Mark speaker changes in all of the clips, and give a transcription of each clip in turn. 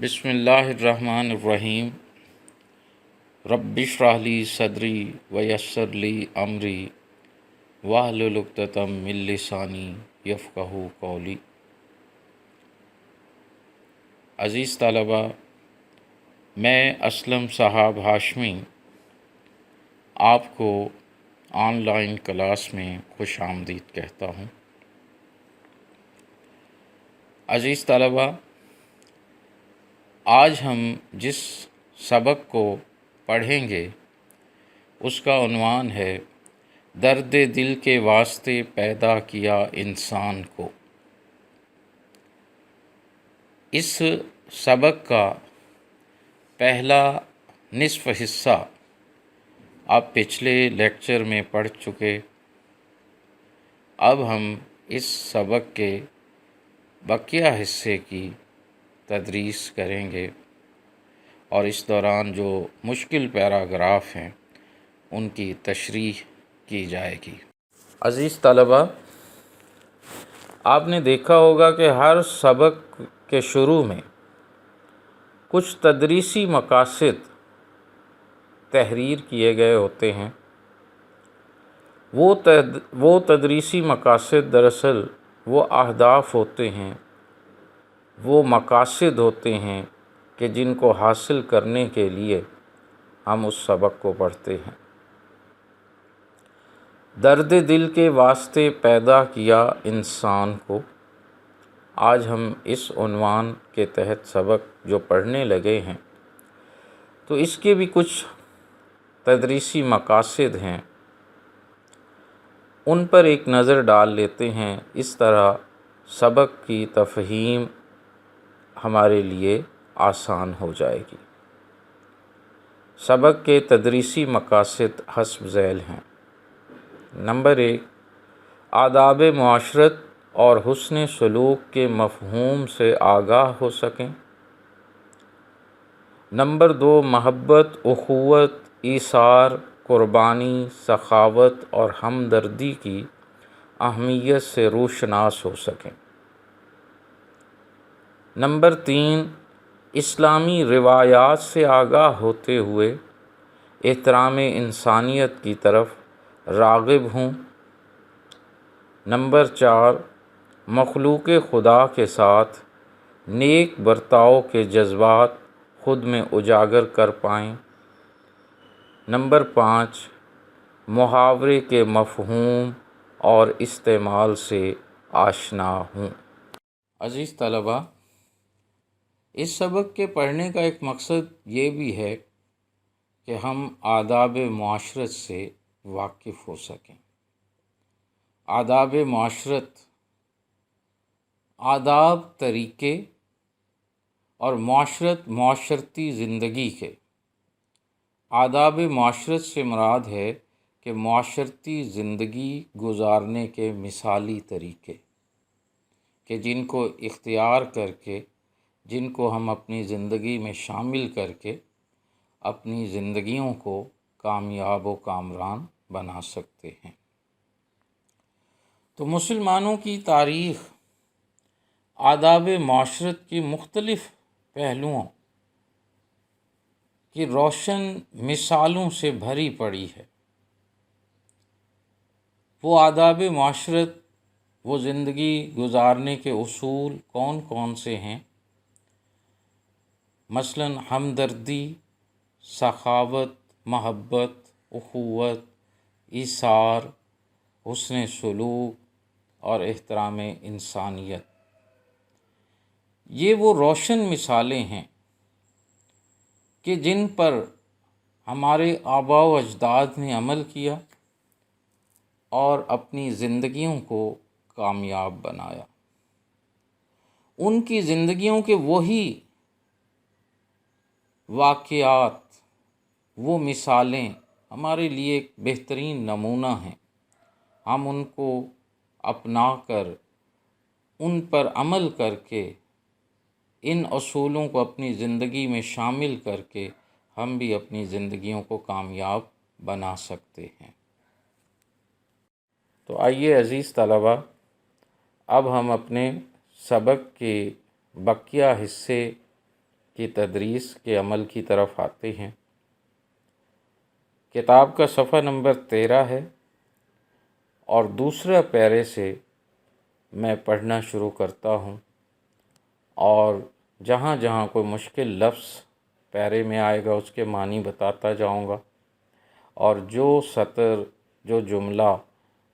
Speaker 1: بسم اللہ الرحمن الرحیم رب اشرح لی صدری ویسر لی امری واحلل عقدۃ من لسانی یفقہوا قولی۔ عزیز طلباء، میں اسلم صاحب ہاشمی آپ کو آن لائن کلاس میں خوش آمدید کہتا ہوں۔ عزیز طلباء، آج ہم جس سبق کو پڑھیں گے اس کا عنوان ہے درد دل کے واسطے پیدا کیا انسان کو۔ اس سبق کا پہلا نصف حصہ آپ پچھلے لیکچر میں پڑھ چکے۔ اب ہم اس سبق کے بقیہ حصے کی تدریس کریں گے اور اس دوران جو مشکل پیراگراف ہیں ان کی تشریح کی جائے گی۔ عزیز طلباء، آپ نے دیکھا ہوگا کہ ہر سبق کے شروع میں کچھ تدریسی مقاصد تحریر کیے گئے ہوتے ہیں۔ وہ تدریسی مقاصد دراصل وہ اہداف ہوتے ہیں، وہ مقاصد ہوتے ہیں کہ جن کو حاصل کرنے کے لیے ہم اس سبق کو پڑھتے ہیں۔ درد دل کے واسطے پیدا کیا انسان کو، آج ہم اس عنوان کے تحت سبق جو پڑھنے لگے ہیں تو اس کے بھی کچھ تدریسی مقاصد ہیں، ان پر ایک نظر ڈال لیتے ہیں۔ اس طرح سبق کی تفہیم ہمارے لیے آسان ہو جائے گی۔ سبق کے تدریسی مقاصد حسب ذیل ہیں۔ نمبر 1، آداب معاشرت اور حسن سلوک کے مفہوم سے آگاہ ہو سکیں۔ نمبر 2، محبت، اخوت، ایثار، قربانی، سخاوت اور ہمدردی کی اہمیت سے روشناس ہو سکیں۔ نمبر 3، اسلامی روایات سے آگاہ ہوتے ہوئے احترام انسانیت کی طرف راغب ہوں۔ نمبر 4، مخلوق خدا کے ساتھ نیک برتاؤ کے جذبات خود میں اجاگر کر پائیں۔ نمبر 5، محاورے کے مفہوم اور استعمال سے آشنا ہوں۔ عزیز طلباء، اس سبق کے پڑھنے کا ایک مقصد یہ بھی ہے کہ ہم آداب معاشرت سے واقف ہو سکیں۔ آداب معاشرت، آداب طریقے اور معاشرتی زندگی کے۔ آداب معاشرت سے مراد ہے کہ معاشرتی زندگی گزارنے کے مثالی طریقے کہ جن کو اختیار کر کے، جن کو ہم اپنی زندگی میں شامل کر کے اپنی زندگیوں کو کامیاب و کامران بنا سکتے ہیں۔ تو مسلمانوں کی تاریخ آداب معاشرت کی مختلف پہلوؤں کی روشن مثالوں سے بھری پڑی ہے۔ وہ آداب معاشرت، وہ زندگی گزارنے کے اصول کون کون سے ہیں؟ مثلاً ہمدردی، سخاوت، محبت، اخوت، ایثار، حسن سلوک اور احترام انسانیت۔ یہ وہ روشن مثالیں ہیں کہ جن پر ہمارے آباء و اجداد نے عمل کیا اور اپنی زندگیوں کو کامیاب بنایا۔ ان کی زندگیوں کے وہی واقعات، وہ مثالیں ہمارے لیے ایک بہترین نمونہ ہیں۔ ہم ان کو اپنا کر، ان پر عمل کر کے، ان اصولوں کو اپنی زندگی میں شامل کر کے ہم بھی اپنی زندگیوں کو کامیاب بنا سکتے ہیں۔ تو آئیے عزیز طلباء، اب ہم اپنے سبق کے بقیہ حصے کی تدریس کے عمل کی طرف آتے ہیں۔ کتاب کا صفحہ نمبر 13 ہے اور دوسرے پیرے سے میں پڑھنا شروع کرتا ہوں، اور جہاں جہاں کوئی مشکل لفظ پیرے میں آئے گا اس کے معنی بتاتا جاؤں گا، اور جو سطر جو جملہ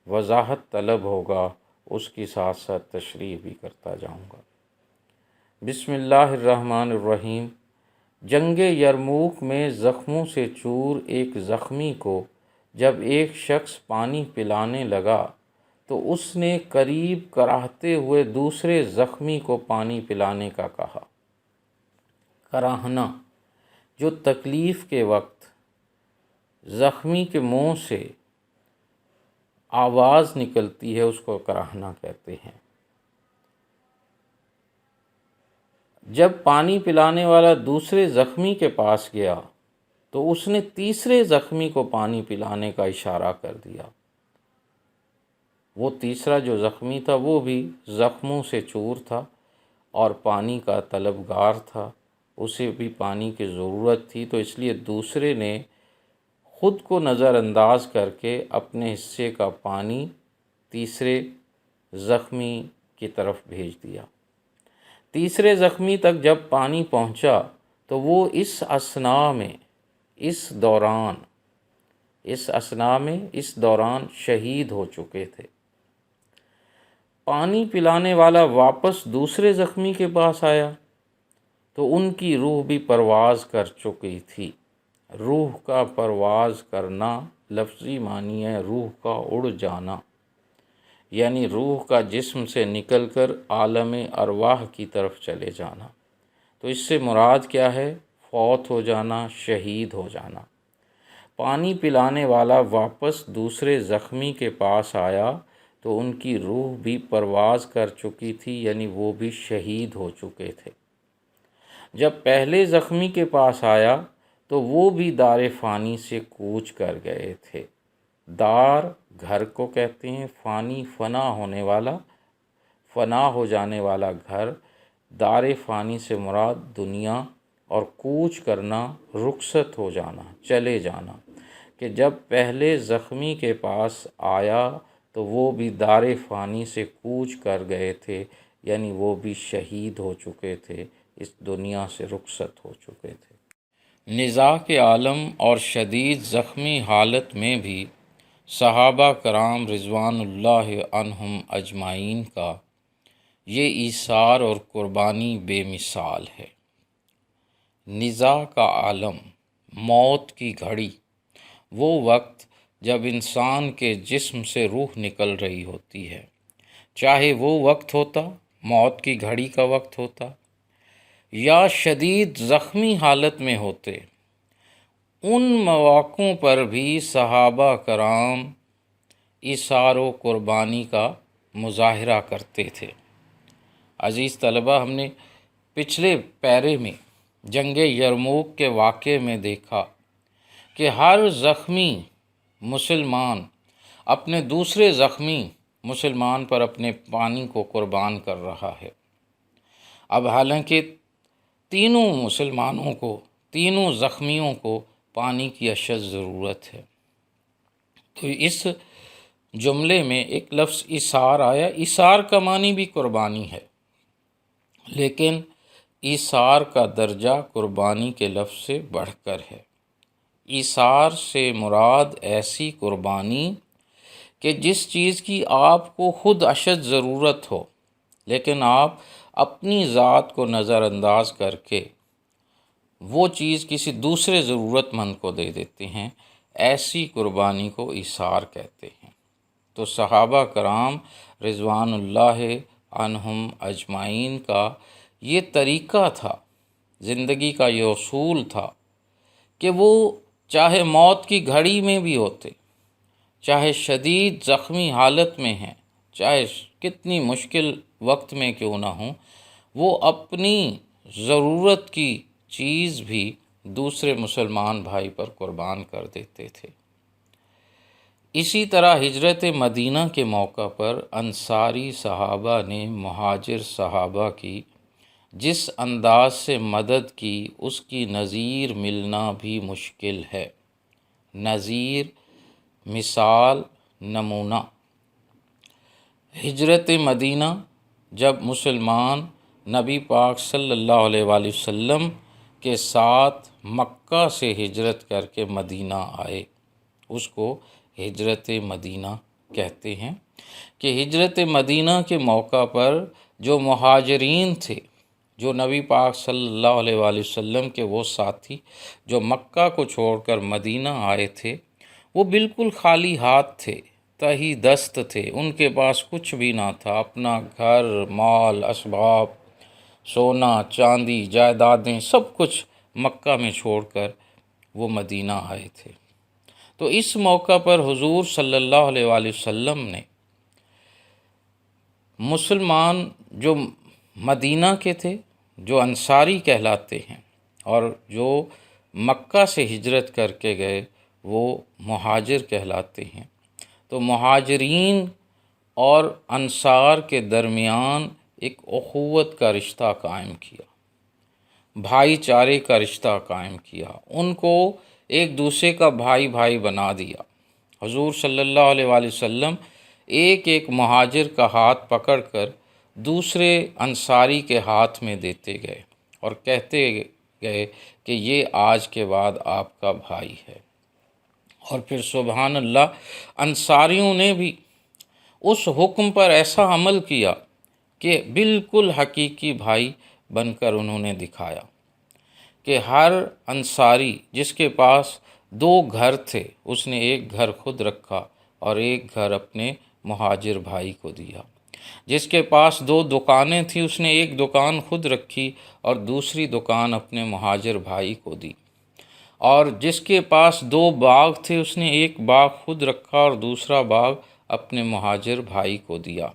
Speaker 1: وضاحت طلب ہوگا اس کی ساتھ ساتھ تشریح بھی کرتا جاؤں گا۔ بسم اللہ الرحمن الرحیم۔ جنگ یرموک میں زخموں سے چور ایک زخمی کو جب ایک شخص پانی پلانے لگا تو اس نے قریب کراہتے ہوئے دوسرے زخمی کو پانی پلانے کا کہا۔ کراہنا، جو تکلیف کے وقت زخمی کے منہ سے آواز نکلتی ہے اس کو کراہنا کہتے ہیں۔ جب پانی پلانے والا دوسرے زخمی کے پاس گیا تو اس نے تیسرے زخمی کو پانی پلانے کا اشارہ کر دیا۔ وہ تیسرا جو زخمی تھا وہ بھی زخموں سے چور تھا اور پانی کا طلبگار تھا، اسے بھی پانی کی ضرورت تھی، تو اس لیے دوسرے نے خود کو نظر انداز کر کے اپنے حصے کا پانی تیسرے زخمی کی طرف بھیج دیا۔ تیسرے زخمی تک جب پانی پہنچا تو وہ اس دوران شہید ہو چکے تھے۔ پانی پلانے والا واپس دوسرے زخمی کے پاس آیا تو ان کی روح بھی پرواز کر چکی تھی۔ روح کا پرواز کرنا لفظی معنی ہے روح کا اڑ جانا، یعنی روح کا جسم سے نکل کر عالم ارواح کی طرف چلے جانا۔ تو اس سے مراد کیا ہے؟ فوت ہو جانا، شہید ہو جانا۔ پانی پلانے والا واپس دوسرے زخمی کے پاس آیا تو ان کی روح بھی پرواز کر چکی تھی، یعنی وہ بھی شہید ہو چکے تھے۔ جب پہلے زخمی کے پاس آیا تو وہ بھی دار فانی سے کوچ کر گئے تھے۔ دار گھر کو کہتے ہیں، فانی فنا ہو جانے والا گھر۔ دار فانی سے مراد دنیا، اور کوچ کرنا رخصت ہو جانا، چلے جانا، کہ جب پہلے زخمی کے پاس آیا تو وہ بھی دار فانی سے کوچ کر گئے تھے، یعنی وہ بھی شہید ہو چکے تھے، اس دنیا سے رخصت ہو چکے تھے۔ نزاع کے عالم اور شدید زخمی حالت میں بھی صحابہ کرام رضوان اللہ عنہم اجمعین کا یہ ایثار اور قربانی بے مثال ہے۔ نزاع کا عالم، موت کی گھڑی، وہ وقت جب انسان کے جسم سے روح نکل رہی ہوتی ہے، چاہے وہ وقت ہوتا موت کی گھڑی کا وقت ہوتا یا شدید زخمی حالت میں ہوتے، ان مواقعوں پر بھی صحابہ کرام ایثار و قربانی کا مظاہرہ کرتے تھے۔ عزیز طلبہ، ہم نے پچھلے پیرے میں جنگ یرموک کے واقعے میں دیکھا کہ ہر زخمی مسلمان اپنے دوسرے زخمی مسلمان پر اپنے پانی کو قربان کر رہا ہے۔ اب حالانکہ تینوں زخمیوں کو پانی کی اشد ضرورت ہے، تو اس جملے میں ایک لفظ ایثار آیا۔ ایثار کا معنی بھی قربانی ہے، لیکن ایثار کا درجہ قربانی کے لفظ سے بڑھ کر ہے۔ ایثار سے مراد ایسی قربانی کہ جس چیز کی آپ کو خود اشد ضرورت ہو، لیکن آپ اپنی ذات کو نظر انداز کر کے وہ چیز کسی دوسرے ضرورت مند کو دے دیتے ہیں، ایسی قربانی کو ایثار کہتے ہیں۔ تو صحابہ کرام رضوان اللہ عنہم اجمعین کا یہ طریقہ تھا، زندگی کا یہ اصول تھا کہ وہ چاہے موت کی گھڑی میں بھی ہوتے، چاہے شدید زخمی حالت میں ہیں، چاہے کتنی مشکل وقت میں کیوں نہ ہوں، وہ اپنی ضرورت کی چیز بھی دوسرے مسلمان بھائی پر قربان کر دیتے تھے۔ اسی طرح ہجرت مدینہ کے موقع پر انصاری صحابہ نے مہاجر صحابہ کی جس انداز سے مدد کی اس کی نظیر ملنا بھی مشکل ہے۔ نظیر، مثال، نمونہ۔ ہجرت مدینہ، جب مسلمان نبی پاک صلی اللہ علیہ وآلہ وسلم کے ساتھ مکہ سے ہجرت کر کے مدینہ آئے، اس کو ہجرت مدینہ کہتے ہیں کہ ہجرت مدینہ کے موقع پر جو مہاجرین تھے، جو نبی پاک صلی اللہ علیہ وآلہ وسلم کے وہ ساتھی جو مکہ کو چھوڑ کر مدینہ آئے تھے، وہ بالکل خالی ہاتھ تھے، تہی دست تھے، ان کے پاس کچھ بھی نہ تھا، اپنا گھر، مال، اسباب، سونا، چاندی، جائیدادیں، سب کچھ مکہ میں چھوڑ کر وہ مدینہ آئے تھے۔ تو اس موقع پر حضور صلی اللہ علیہ وآلہ وسلم نے مسلمان جو مدینہ کے تھے، جو انصاری کہلاتے ہیں، اور جو مکہ سے ہجرت کر کے گئے وہ مہاجر کہلاتے ہیں، تو مہاجرین اور انصار کے درمیان ایک اخوت کا رشتہ قائم کیا، بھائی چارے کا رشتہ قائم کیا، ان کو ایک دوسرے کا بھائی بھائی بنا دیا۔ حضور صلی اللہ علیہ وآلہ وسلم ایک ایک مہاجر کا ہاتھ پکڑ کر دوسرے انصاری کے ہاتھ میں دیتے گئے اور کہتے گئے کہ یہ آج کے بعد آپ کا بھائی ہے۔ اور پھر سبحان اللہ، انصاریوں نے بھی اس حکم پر ایسا عمل کیا کہ بالکل حقیقی بھائی بن کر انہوں نے دکھایا کہ ہر انصاری جس کے پاس 2 گھر تھے، اس نے ایک گھر خود رکھا اور ایک گھر اپنے مہاجر بھائی کو دیا۔ جس کے پاس 2 دکانیں تھیں، اس نے ایک دکان خود رکھی اور دوسری دکان اپنے مہاجر بھائی کو دی۔ اور جس کے پاس 2 باغ تھے، اس نے ایک باغ خود رکھا اور دوسرا باغ اپنے مہاجر بھائی کو دیا،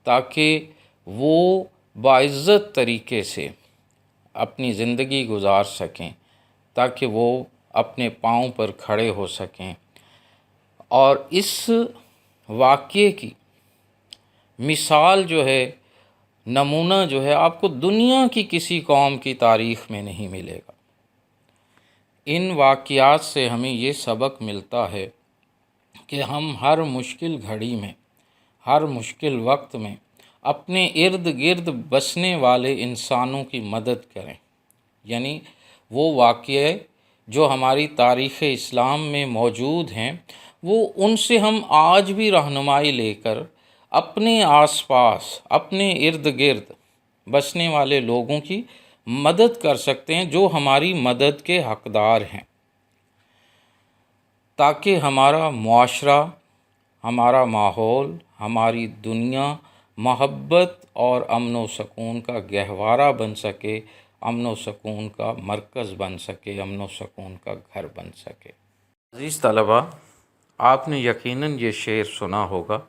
Speaker 1: تاکہ وہ باعزت طریقے سے اپنی زندگی گزار سکیں، تاکہ وہ اپنے پاؤں پر کھڑے ہو سکیں۔ اور اس واقعے کی مثال جو ہے، نمونہ جو ہے، آپ کو دنیا کی کسی قوم کی تاریخ میں نہیں ملے گا۔ ان واقعات سے ہمیں یہ سبق ملتا ہے کہ ہم ہر مشکل گھڑی میں، ہر مشکل وقت میں اپنے ارد گرد بسنے والے انسانوں کی مدد کریں، یعنی وہ واقعے جو ہماری تاریخ اسلام میں موجود ہیں، وہ ان سے ہم آج بھی رہنمائی لے کر اپنے آس پاس، اپنے ارد گرد بسنے والے لوگوں کی مدد کر سکتے ہیں جو ہماری مدد کے حقدار ہیں، تاکہ ہمارا معاشرہ، ہمارا ماحول، ہماری دنیا محبت اور امن و سکون کا گہوارہ بن سکے، امن و سکون کا مرکز بن سکے، امن و سکون کا گھر بن سکے۔ عزیز طلباء، آپ نے یقیناً یہ شعر سنا ہوگا،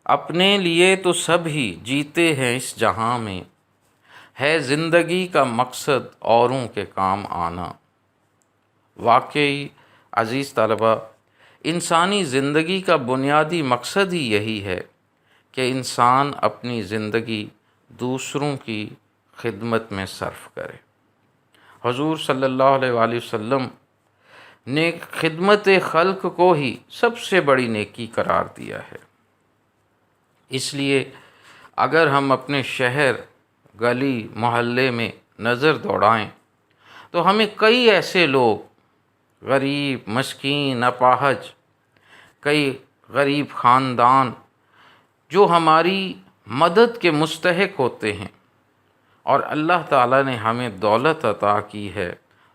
Speaker 1: اپنے لیے تو سب ہی جیتے ہیں اس جہاں میں، ہے زندگی کا مقصد اوروں کے کام آنا۔ واقعی عزیز طلباء، انسانی زندگی کا بنیادی مقصد ہی یہی ہے کہ انسان اپنی زندگی دوسروں کی خدمت میں صرف کرے۔ حضور صلی اللہ علیہ وآلہ وسلم نے خدمت خلق کو ہی سب سے بڑی نیکی قرار دیا ہے۔ اس لیے اگر ہم اپنے شہر، گلی، محلے میں نظر دوڑائیں تو ہمیں کئی ایسے لوگ، غریب، مسکین، اپاہج، کئی غریب خاندان جو ہماری مدد کے مستحق ہوتے ہیں، اور اللہ تعالیٰ نے ہمیں دولت عطا کی ہے،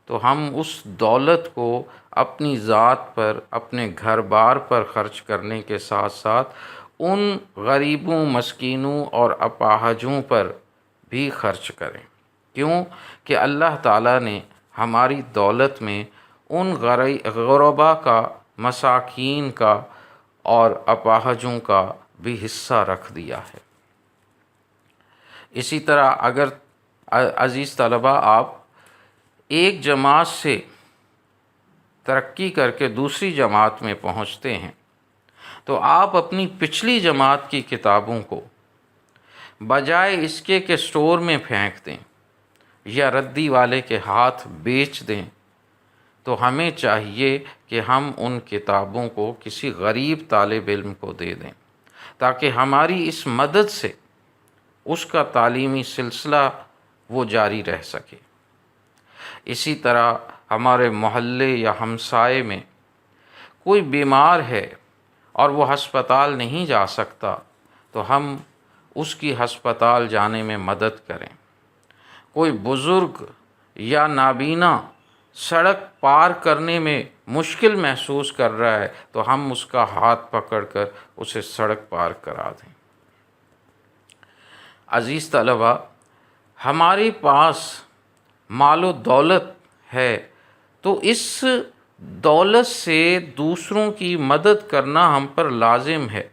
Speaker 1: تو ہم اس دولت کو اپنی ذات پر، اپنے گھر بار پر خرچ کرنے کے ساتھ ساتھ ان غریبوں، مسکینوں اور اپاہجوں پر بھی خرچ کریں۔ کیوں کہ اللہ تعالیٰ نے ہماری دولت میں ان غربا کا، مساکین کا اور اپاہجوں کا بھی حصہ رکھ دیا ہے۔ اسی طرح اگر عزیز طلباء آپ ایک جماعت سے ترقی کر کے دوسری جماعت میں پہنچتے ہیں تو آپ اپنی پچھلی جماعت کی کتابوں کو بجائے اس کے کہ اسٹور میں پھینک دیں یا ردی والے کے ہاتھ بیچ دیں، تو ہمیں چاہیے کہ ہم ان کتابوں کو کسی غریب طالب علم کو دے دیں تاکہ ہماری اس مدد سے اس کا تعلیمی سلسلہ وہ جاری رہ سکے۔ اسی طرح ہمارے محلے یا ہمسائے میں کوئی بیمار ہے اور وہ ہسپتال نہیں جا سکتا تو ہم اس کی ہسپتال جانے میں مدد کریں۔ کوئی بزرگ یا نابینا سڑک پار کرنے میں مشکل محسوس کر رہا ہے تو ہم اس کا ہاتھ پکڑ کر اسے سڑک پار کرا دیں۔ عزیز طلباء، ہمارے پاس مال و دولت ہے تو اس دولت سے دوسروں کی مدد کرنا ہم پر لازم ہے۔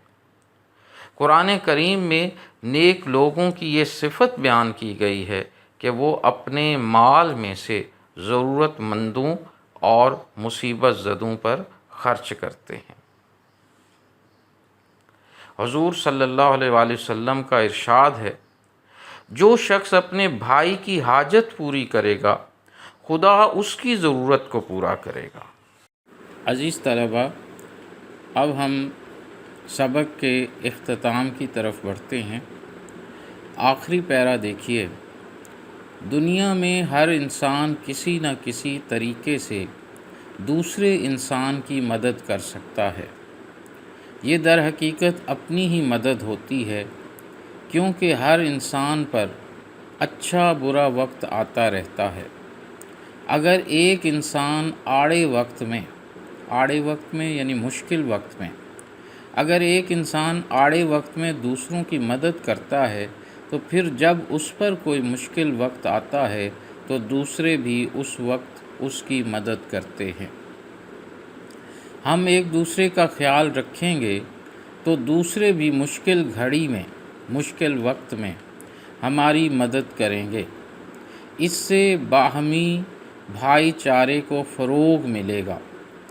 Speaker 1: قرآن کریم میں نیک لوگوں کی یہ صفت بیان کی گئی ہے کہ وہ اپنے مال میں سے ضرورت مندوں اور مصیبت زدوں پر خرچ کرتے ہیں۔ حضور صلی اللہ علیہ وآلہ وسلم کا ارشاد ہے، جو شخص اپنے بھائی کی حاجت پوری کرے گا خدا اس کی ضرورت کو پورا کرے گا۔ عزیز طلباء، اب ہم سبق کے اختتام کی طرف بڑھتے ہیں۔ آخری پیرا دیکھیے، دنیا میں ہر انسان کسی نہ کسی طریقے سے دوسرے انسان کی مدد کر سکتا ہے۔ یہ در حقیقت اپنی ہی مدد ہوتی ہے، کیونکہ ہر انسان پر اچھا برا وقت آتا رہتا ہے۔ اگر ایک انسان آڑے وقت میں یعنی مشکل وقت میں اگر ایک انسان آڑے وقت میں دوسروں کی مدد کرتا ہے تو پھر جب اس پر کوئی مشکل وقت آتا ہے تو دوسرے بھی اس وقت اس کی مدد کرتے ہیں۔ ہم ایک دوسرے کا خیال رکھیں گے تو دوسرے بھی مشکل گھڑی میں، مشکل وقت میں ہماری مدد کریں گے۔ اس سے باہمی بھائی چارے کو فروغ ملے گا،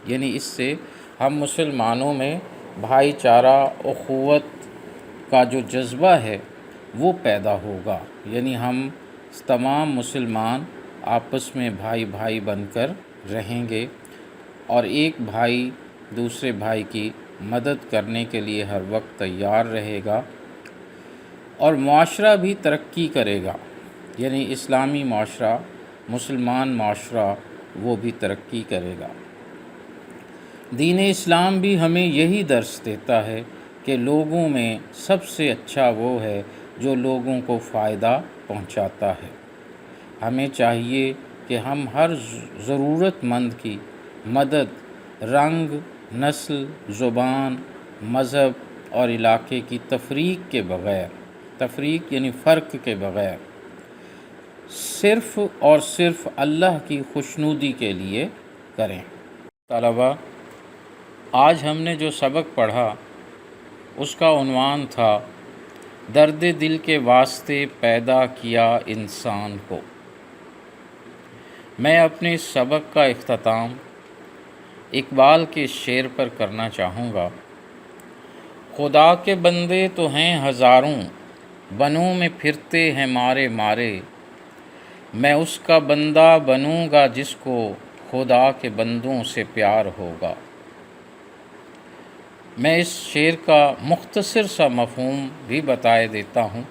Speaker 1: یعنی اس سے ہم مسلمانوں میں بھائی چارہ، اخوت کا جو جذبہ ہے وہ پیدا ہوگا، یعنی ہم تمام مسلمان آپس میں بھائی بھائی بن کر رہیں گے اور ایک بھائی دوسرے بھائی کی مدد کرنے کے لیے ہر وقت تیار رہے گا، اور معاشرہ بھی ترقی کرے گا، یعنی اسلامی معاشرہ، مسلمان معاشرہ وہ بھی ترقی کرے گا۔ دین اسلام بھی ہمیں یہی درس دیتا ہے کہ لوگوں میں سب سے اچھا وہ ہے جو لوگوں کو فائدہ پہنچاتا ہے۔ ہمیں چاہیے کہ ہم ہر ضرورت مند کی مدد رنگ، نسل، زبان، مذہب اور علاقے کی تفریق یعنی فرق کے بغیر صرف اور صرف اللہ کی خوشنودی کے لیے کریں۔ طلباء، آج ہم نے جو سبق پڑھا اس کا عنوان تھا درد دل کے واسطے پیدا کیا انسان کو۔ میں اپنے اس سبق کا اختتام اقبال کے شعر پر کرنا چاہوں گا۔ خدا کے بندے تو ہیں ہزاروں، بنوں میں پھرتے ہیں مارے مارے، میں اس کا بندہ بنوں گا جس کو خدا کے بندوں سے پیار ہوگا۔ میں اس شعر کا مختصر سا مفہوم بھی بتائے دیتا ہوں۔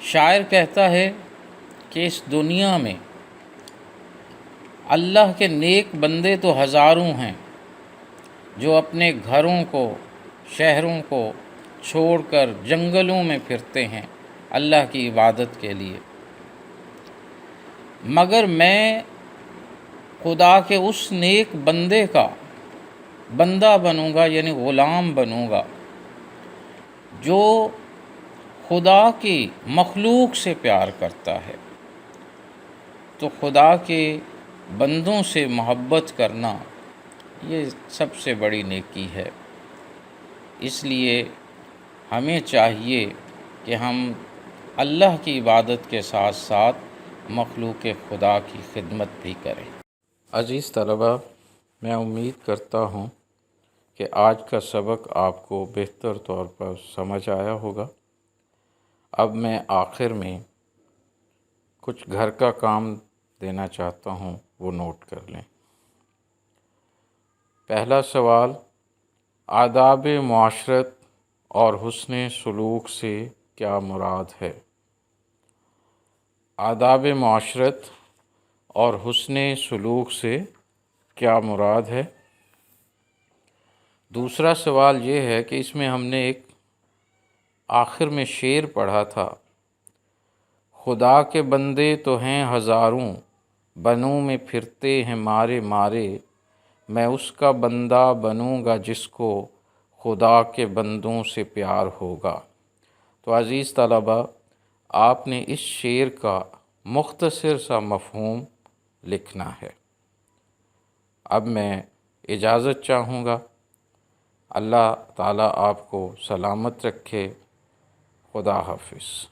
Speaker 1: شاعر کہتا ہے کہ اس دنیا میں اللہ کے نیک بندے تو ہزاروں ہیں جو اپنے گھروں کو، شہروں کو چھوڑ کر جنگلوں میں پھرتے ہیں اللہ کی عبادت کے لیے، مگر میں خدا کے اس نیک بندے کا بندہ بنوں گا، یعنی غلام بنوں گا جو خدا کی مخلوق سے پیار کرتا ہے۔ تو خدا کے بندوں سے محبت کرنا یہ سب سے بڑی نیکی ہے۔ اس لیے ہمیں چاہیے کہ ہم اللہ کی عبادت کے ساتھ ساتھ مخلوق خدا کی خدمت بھی کریں۔ عزیز طلباء، میں امید کرتا ہوں کہ آج کا سبق آپ کو بہتر طور پر سمجھ آیا ہوگا۔ اب میں آخر میں کچھ گھر کا کام دینا چاہتا ہوں، وہ نوٹ کر لیں۔ پہلا سوال، آداب معاشرت اور حسن سلوک سے کیا مراد ہے؟ آداب معاشرت اور حسن سلوک سے کیا مراد ہے؟ دوسرا سوال یہ ہے کہ اس میں ہم نے ایک آخر میں شعر پڑھا تھا، خدا کے بندے تو ہیں ہزاروں، بنوں میں پھرتے ہیں مارے مارے، میں اس کا بندہ بنوں گا جس کو خدا کے بندوں سے پیار ہوگا۔ تو عزیز طلباء، آپ نے اس شعر کا مختصر سا مفہوم لکھنا ہے۔ اب میں اجازت چاہوں گا۔ اللہ تعالیٰ آپ کو سلامت رکھے۔ خدا حافظ۔